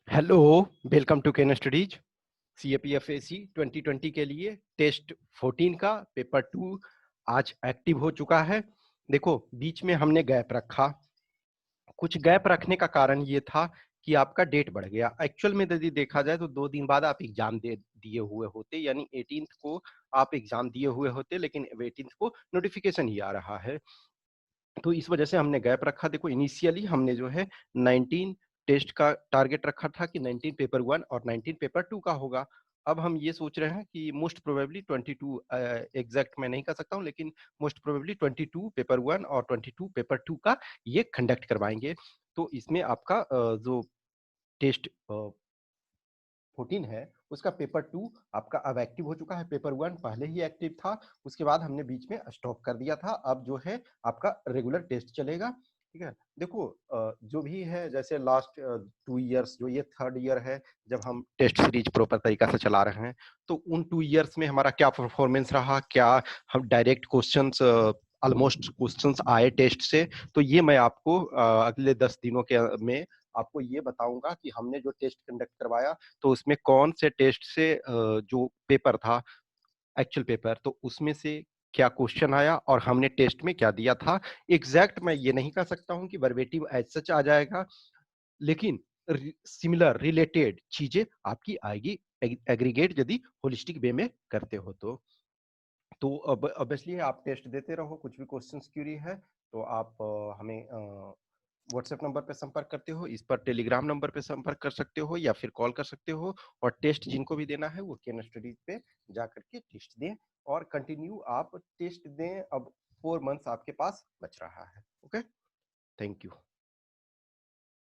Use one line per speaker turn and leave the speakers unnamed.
Hello, welcome to Ken studies. CAPF AC 2020 के लिए test 14 का पेपर 2 आज एक्टिव हो चुका है। देखो, बीच में हमने गैप रखा। कुछ गैप रखने का कारण ये था कि आपका डेट बढ़ गया। एक्चुअल में यदि देखा जाए तो 2 दिन बाद आप एग्जाम दे दिए हुए होते, यानी 18th को आप एग्जाम दिए हुए होते, लेकिन 18th को नोटिफिकेशन ही आ रहा है। तो इस वजह से हमने गैप रखा। देखो, इनिशियली हमने जो है 19 टेस्ट का टारगेट रखा था कि 19 पेपर 1 और 19 पेपर 2 का होगा। अब हम ये सोच रहे हैं कि मोस्ट प्रोबेबली 22 एग्जैक्ट मैं नहीं कर सकता हूँ, लेकिन मोस्ट प्रोबेबली 22 पेपर 1 और 22 पेपर 2 का ये कंडक्ट करवाएंगे। तो इसमें आपका जो टेस्ट 14 है, उसका पेपर 2 आपका अब एक्टिव हो चुका है। पेपर 1 पहले ही एक्टिव था, उसके बाद हमने बीच में स्टॉप कर दिया था। अब जो है आपका रेगुलर टेस्ट चलेगा। ठीक है। देखो, जो भी है, जैसे लास्ट 2 इयर्स, जो ये 3rd ईयर है जब हम टेस्ट सीरीज प्रॉपर तरीका से चला रहे हैं, तो उन 2 इयर्स में हमारा क्या परफॉर्मेंस रहा, क्या हम डायरेक्ट क्वेश्चंस, ऑलमोस्ट क्वेश्चंस आए टेस्ट से, तो ये मैं आपको अगले 10 दिनों के में आपको ये बताऊंगा कि हमने जो टेस्ट कंडक्ट करवाया तो उसमें कौन से टेस्ट से जो पेपर था, एक्चुअल पेपर, तो उसमें से क्या क्वेश्चन आया और हमने टेस्ट में क्या दिया था। एग्जैक्ट मैं ये नहीं कह सकता हूं कि वर्बेटिम एज सच आ जाएगा, लेकिन सिमिलर रिलेटेड चीजें आपकी आएगी, एग्रीगेट यदि होलिस्टिक वे में करते हो तो अब ऑब्वियसली आप टेस्ट देते रहो। कुछ भी क्वेश्चन क्यूरी है तो आप हमें व्हाट्सएप नंबर पे संपर्क करते हो, इस पर टेलीग्राम नंबर पे संपर्क कर सकते हो या फिर कॉल कर सकते हो। और टेस्ट जिनको भी देना है वो केन स्टडीज पे जा करके टेस्ट दें और कंटिन्यू आप टेस्ट दें। अब 4 मंथ्स आपके पास बच रहा है। Okay, thank you.